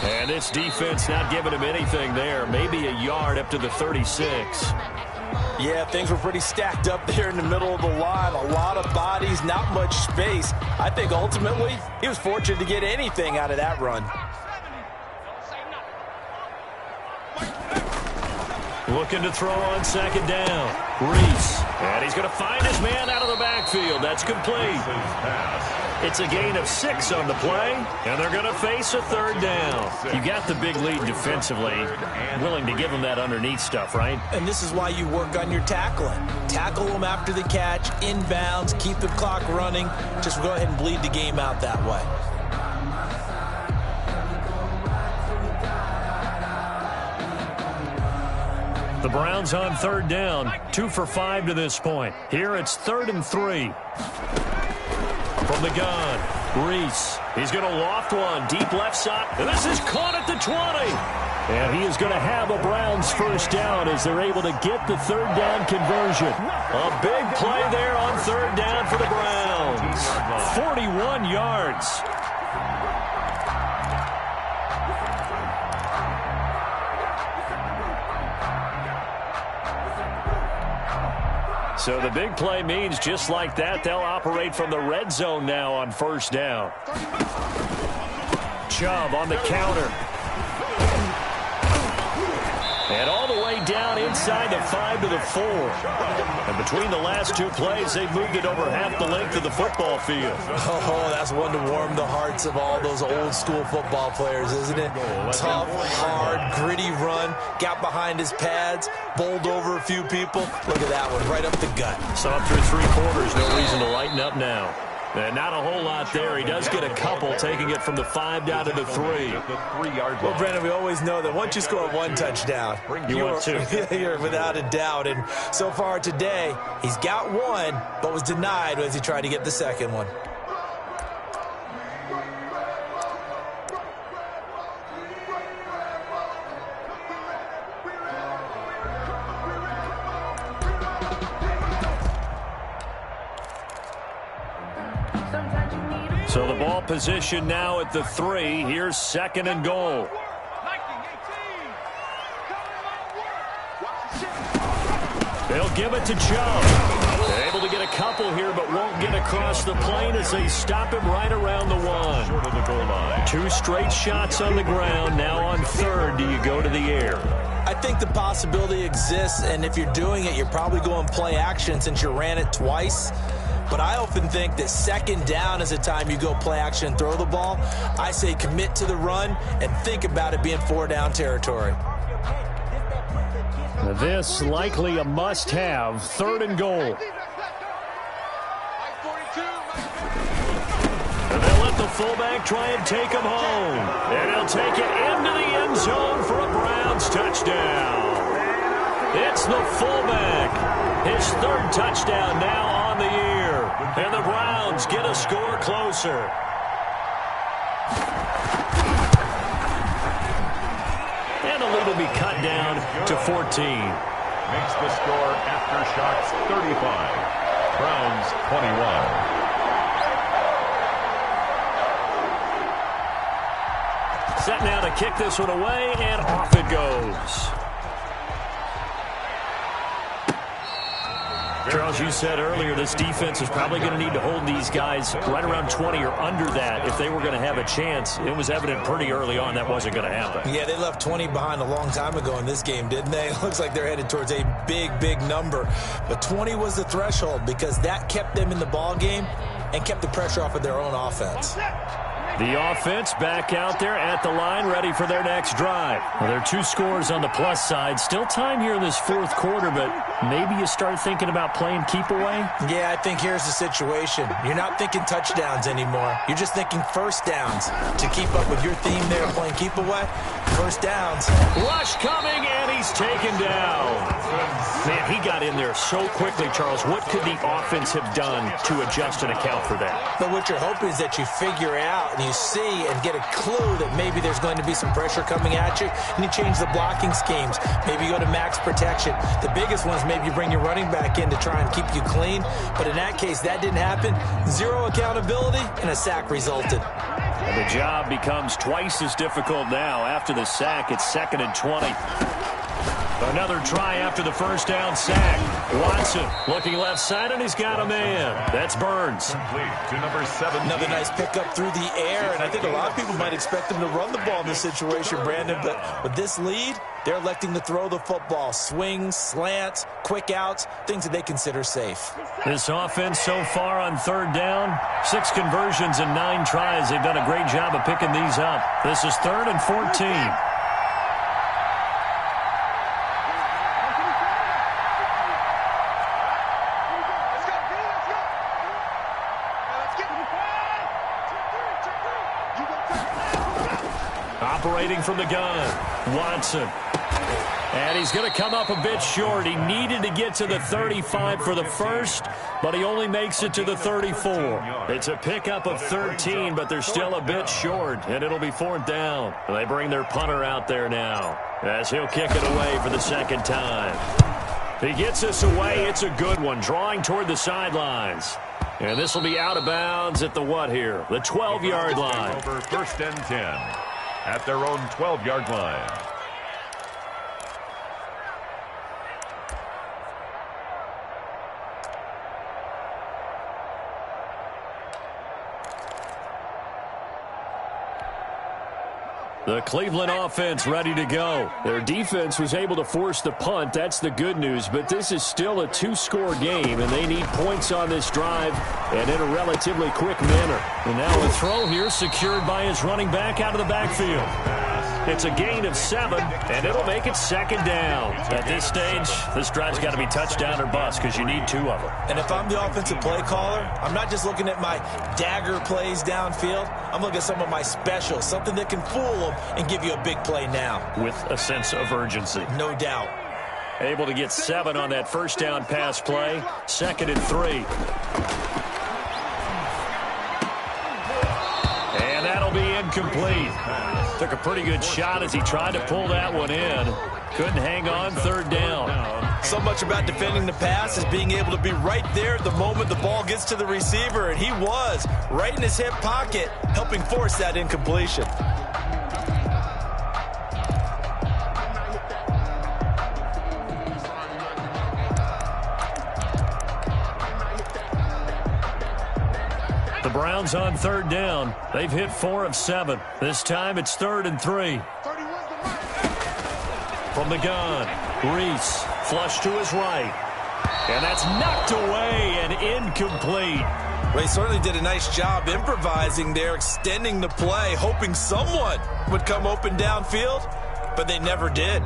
And this defense not giving him anything there. Maybe a yard up to the 36. Yeah, things were pretty stacked up there in the middle of the line. A lot of bodies, not much space. I think ultimately he was fortunate to get anything out of that run. Looking to throw on 2nd down. Reese. And he's going to find his man out of the backfield. That's complete. It's a gain of 6 on the play, and they're going to face a 3rd down. You got the big lead defensively, willing to give them that underneath stuff, right? And this is why you work on your tackling. Tackle them after the catch, inbounds, keep the clock running. Just go ahead and bleed the game out that way. The Browns on 3rd down, 2 for 5 to this point. Here it's 3rd and 3. From the gun, Reese. He's going to loft one deep left side. And this is caught at the 20. And he is going to have a Browns 1st down as they're able to get the 3rd down conversion. A big play there on 3rd down for the Browns. 41 yards. So the big play means just like that, they'll operate from the red zone now on 1st down. Chubb on the counter. And all the way down inside the 5 to the 4. And between the last 2 plays, they've moved it over half the length of the football field. Oh, that's one to warm the hearts of all those old school football players, isn't it? Tough, hard, gritty run. Got behind his pads, bowled over a few people. Look at that one, right up the gut. So up through 3 quarters, no reason to lighten up now. And not a whole lot there. He does get a couple, taking it from the 5 down to the 3. Well, Brandon, we always know that once you score 1 touchdown, you want 2. You're without a doubt. And so far today, he's got 1, but was denied as he tried to get the 2nd one. So the ball position now at the 3. Here's 2nd and goal. They'll give it to Chubb. They're able to get a couple here, but won't get across the plane as they stop him right around the 1. Short of the goal line. 2 straight shots on the ground. Now on 3rd, do you go to the air? I think the possibility exists, and if you're doing it, you're probably going play action since you ran it twice. But I often think that 2nd down is the time you go play action and throw the ball. I say commit to the run and think about it being 4 down territory. This likely a must-have. 3rd and goal. And they'll let the fullback try and take him home. And he'll take it into the end zone for a Browns touchdown. It's the fullback. His 3rd touchdown now on the year. And the Browns get a score closer. And the lead will be cut down to 14. Makes the score after shots 35. Browns 21. Set now to kick this one away, and off it goes. Charles, you said earlier this defense is probably going to need to hold these guys right around 20 or under that if they were going to have a chance. It was evident pretty early on that wasn't going to happen. Yeah, they left 20 behind a long time ago in this game, didn't they? It looks like they're headed towards a big number. But 20 was the threshold because that kept them in the ball game and kept the pressure off of their own offense. The offense back out there at the line, ready for their next drive. Well, there are 2 scores on the plus side. Still time here in this fourth quarter, but maybe you start thinking about playing keep away? Yeah, I think here's the situation. You're not thinking touchdowns anymore. You're just thinking first downs. To keep up with your theme there, playing keep away, first downs. Rush coming, and he's taken down. Man, he got in there so quickly, Charles. What could the offense have done to adjust and account for that? But what you're hoping is that you figure out and you see and get a clue that maybe there's going to be some pressure coming at you, and you change the blocking schemes. Maybe you go to max protection. The biggest one is maybe you bring your running back in to try and keep you clean. But in that case, that didn't happen. 0 accountability, and a sack resulted. And the job becomes twice as difficult now. After the sack, it's 2nd and 20. Another try after the first down sack. Watson looking left side, and he's got a man. That's Burns. Complete to number 7. Another nice pickup through the air, and I think a lot of people might expect him to run the ball in this situation, Brandon. But with this lead, they're electing to throw the football. Swings, slants, quick outs, things that they consider safe. This offense so far on 3rd down, 6 conversions and 9 tries. They've done a great job of picking these up. This is 3rd and 14. Operating from the gun, Watson. And he's going to come up a bit short. He needed to get to the 35 for the first, but he only makes it to the 34. It's a pickup of 13, but they're still a bit short, and it'll be 4th down. They bring their punter out there now as he'll kick it away for the 2nd time. He gets this away. It's a good one, drawing toward the sidelines. And this will be out of bounds at the what here? The 12-yard line. Over 1st and 10 at their own 12-yard line. The Cleveland offense ready to go. Their defense was able to force the punt. That's the good news. But this is still a 2-score game, and they need points on this drive and in a relatively quick manner. And now a throw here secured by his running back out of the backfield. It's a gain of 7, and it'll make it 2nd down. At this stage, this drive's got to be touchdown or bust because you need 2 of them. And if I'm the offensive play caller, I'm not just looking at my dagger plays downfield. I'm looking at some of my specials, something that can fool them and give you a big play now. With a sense of urgency. No doubt. Able to get 7 on that first down pass play. 2nd and 3. And that'll be incomplete. Took a pretty good shot as he tried to pull that one in. Couldn't hang on. 3rd down. So much about defending the pass is being able to be right there at the moment the ball gets to the receiver, and he was right in his hip pocket, helping force that incompletion. The Browns on 3rd down. They've hit 4 of 7. This time it's 3rd and 3. From the gun, Reese, flush to his right. And that's knocked away and incomplete. Well, he certainly did a nice job improvising there, extending the play, hoping someone would come open downfield, but they never did.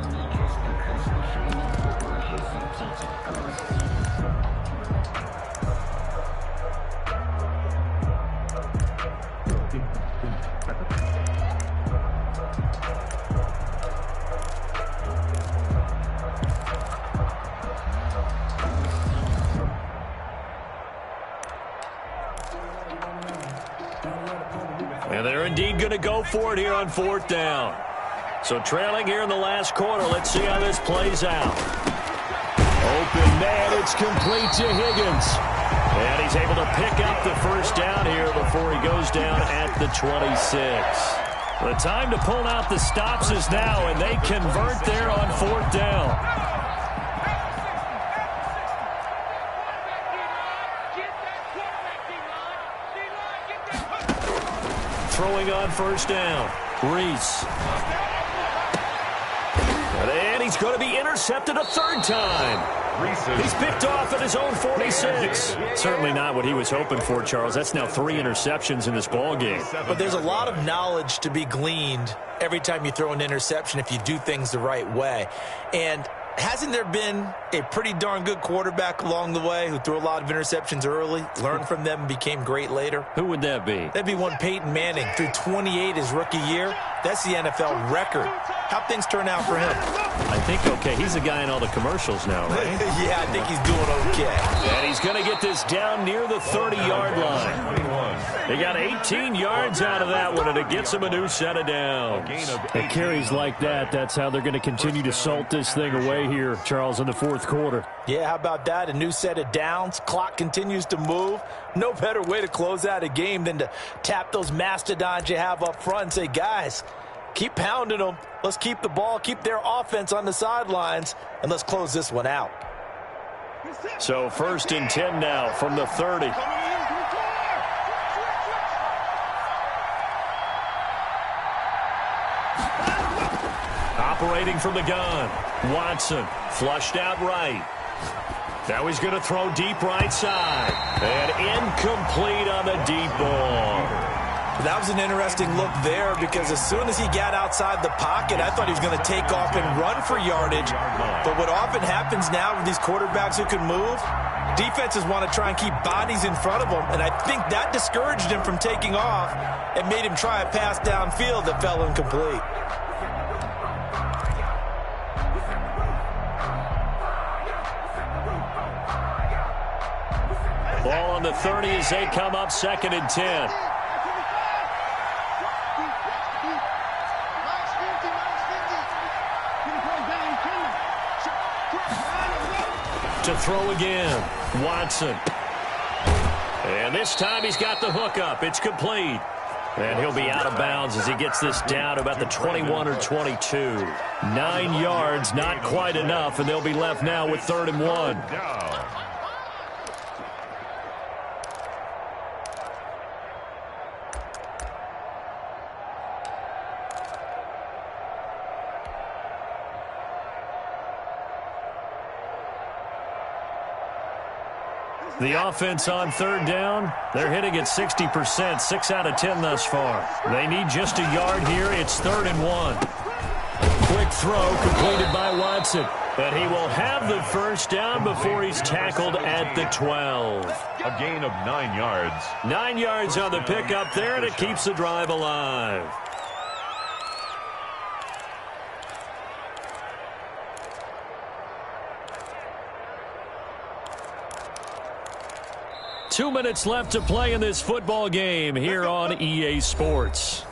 And they're indeed going to go for it here on 4th down. So trailing here in the last quarter, let's see how this plays out. Open man, it's complete to Higgins. And he's able to pick up the first down here before he goes down at the 26. The time to pull out the stops is now, and they convert there on 4th down. throwing on first down. Reese. And he's going to be intercepted a third time. He's picked off at his own 46. Certainly not what he was hoping for, Charles. That's now 3 interceptions in this ball game. But there's a lot of knowledge to be gleaned every time you throw an interception if you do things the right way. And hasn't there been a pretty darn good quarterback along the way who threw a lot of interceptions early, learned from them, and became great later? Who would that be? That'd be one Peyton Manning. Threw 28 his rookie year. That's the NFL record. How'd things turn out for him? I think okay. He's a guy in all the commercials now, right? Yeah, I think he's doing okay. And he's going to get this down near the 30-yard line. They got 18 yards out of that one, and it gets him a new set of downs. It carries like that. That's how they're going to continue to salt this thing away here, Charles, in the fourth quarter. Yeah, how about that? A new set of downs. Clock continues to move. No better way to close out a game than to tap those mastodons you have up front and say, guys, keep pounding them. Let's keep the ball, keep their offense on the sidelines, and let's close this one out. So 1st and 10 now from the 30. Operating from the gun. Watson flushed out right. Now he's going to throw deep right side. And incomplete on the deep ball. That was an interesting look there because as soon as he got outside the pocket, I thought he was going to take off and run for yardage. But what often happens now with these quarterbacks who can move, defenses want to try and keep bodies in front of them, and I think that discouraged him from taking off and made him try a pass downfield that fell incomplete. Ball on the 30 as they come up 2nd and 10. To throw again, Watson. And this time he's got the hook up. It's complete. And he'll be out of bounds as he gets this down about the 21 or 22. 9 yards, not quite enough, and they'll be left now with 3rd and 1. 'The offense on 3rd down, they're hitting at 60%, 6 out of 10 thus far. They need just a yard here. It's 3rd and 1. Quick throw completed by Watson. But he will have the first down before he's tackled at the 12. A gain of 9 yards. 9 yards on the pickup there, and it keeps the drive alive. Two minutes left to play in this football game here on EA Sports.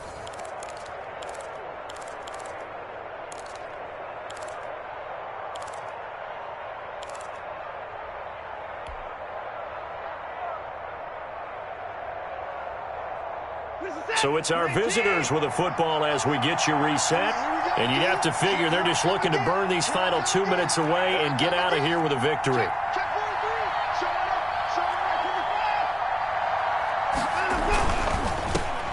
So it's our visitors with the football as we get you reset. And you'd have to figure they're just looking to burn these final 2 minutes away and get out of here with a victory.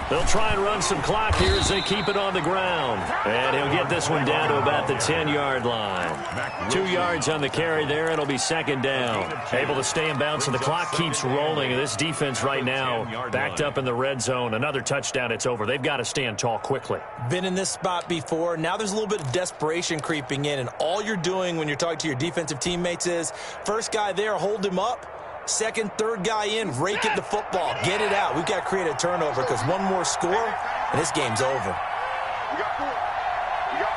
They'll try and run some clock here as they keep it on the ground. And he'll get this one down to about the 10-yard line. 2 yards on the carry there. It'll be 2nd down. Able to stay in bounds, and the clock keeps rolling. And this defense right now backed up in the red zone. Another touchdown, it's over. They've got to stand tall quickly. Been in this spot before. Now there's a little bit of desperation creeping in. And all you're doing when you're talking to your defensive teammates is, first guy there, hold him up. Second, third guy in, rake at the football. Get it out. We've got to create a turnover because one more score, and this game's over. We got 4. We got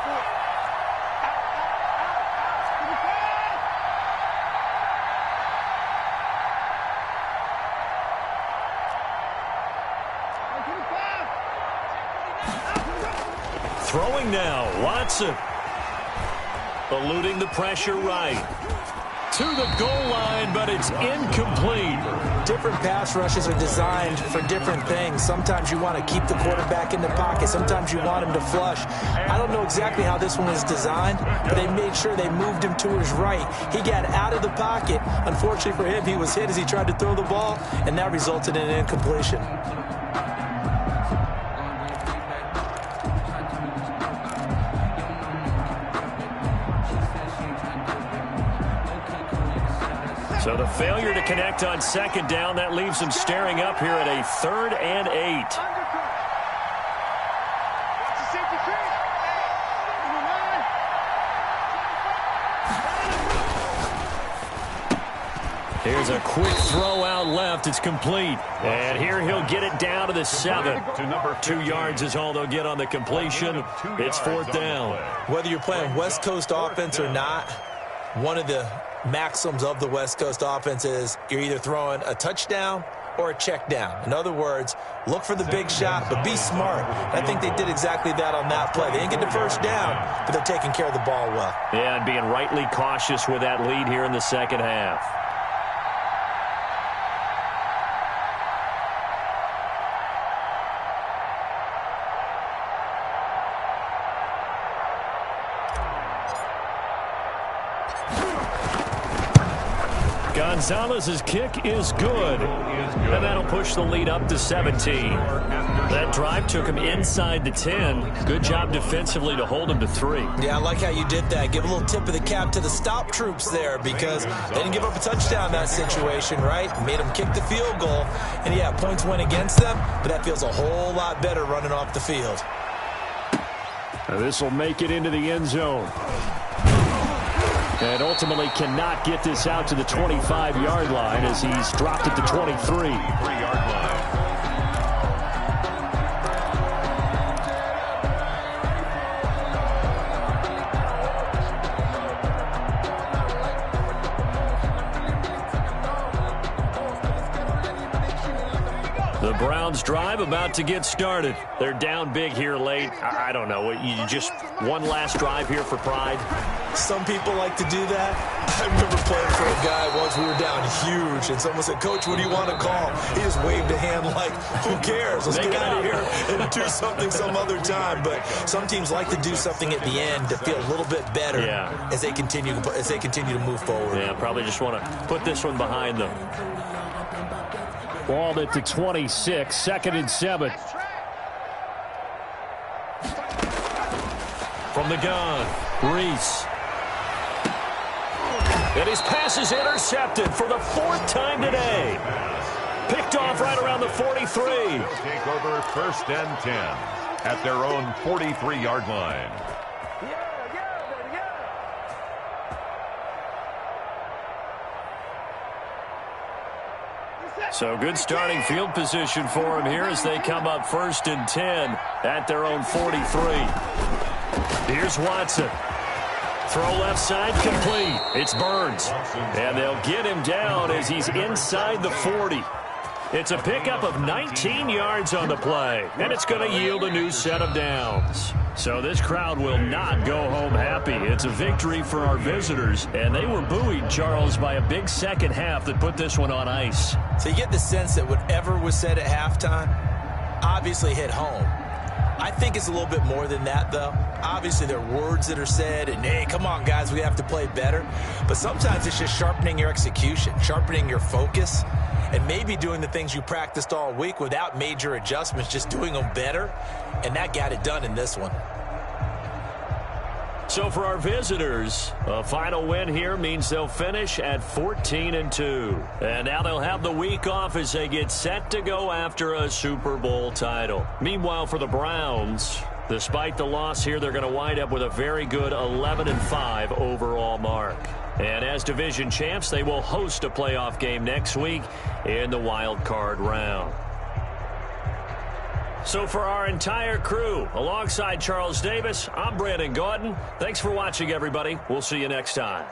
4. Throwing now, Watson. Eluding the pressure right. To the goal line, but it's incomplete. Different pass rushes are designed for different things. Sometimes you want to keep the quarterback in the pocket. Sometimes you want him to flush. I don't know exactly how this one was designed, but they made sure they moved him to his right. He got out of the pocket. Unfortunately for him, he was hit as he tried to throw the ball, and that resulted in an incompletion. So the failure to connect on second down, that leaves them staring up here at a 3rd and 8. Here's a quick throw out left. It's complete. And here he'll get it down to the 7. 2 yards is all they'll get on the completion. It's 4th down. Whether you're playing West Coast offense or not, one of the maxims of the West Coast offense is you're either throwing a touchdown or a check down. In other words, look for the big shot, but be smart. I think they did exactly that on that play. They didn't get the first down, but they're taking care of the ball well. Yeah, and being rightly cautious with that lead here in the second half. Gonzalez's kick is good, and that'll push the lead up to 17. That drive took him inside the 10. Good job defensively to hold him to 3. Yeah, I like how you did that. Give a little tip of the cap to the stop troops there because they didn't give up a touchdown in that situation, right? Made them kick the field goal, and yeah, points went against them, but that feels a whole lot better running off the field. This will make it into the end zone. And ultimately cannot get this out to the 25-yard line as he's dropped it to 23. 3-yard line. The Browns drive about to get started. They're down big here late. I don't know. You just one last drive here for pride? Some people like to do that. I remember playing for a guy once. We were down huge, and someone said, "Coach, what do you want to call?" He just waved a hand like, who cares? Let's get out of here and do something some other time. But some teams like to do something at the end to feel a little bit better as they continue to move forward. Yeah, probably just want to put this one behind them. Balled it to 26, 2nd and 7. From the gun, Reese. And his pass is intercepted for the 4th time today. Picked off right around the 43. Take over 1st and 10 at their own 43-yard line. So good starting field position for him here as they come up 1st and 10 at their own 43. Here's Watson. Throw left side complete. It's Burns. And they'll get him down as he's inside the 40. It's a pickup of 19 yards on the play, and it's going to yield a new set of downs. So this crowd will not go home happy. It's a victory for our visitors, and they were buoyed, Charles, by a big second half that put this one on ice. So you get the sense that whatever was said at halftime obviously hit home. I think it's a little bit more than that, though. Obviously, there are words that are said, and, hey, come on, guys, we have to play better. But sometimes it's just sharpening your execution, sharpening your focus, and maybe doing the things you practiced all week without major adjustments, just doing them better, and that got it done in this one. So for our visitors, a final win here means they'll finish at 14-2. And now they'll have the week off as they get set to go after a Super Bowl title. Meanwhile, for the Browns, despite the loss here, they're going to wind up with a very good 11-5 overall mark. And as division champs, they will host a playoff game next week in the wild card round. So for our entire crew, alongside Charles Davis, I'm Brandon Gautin. Thanks for watching, everybody. We'll see you next time.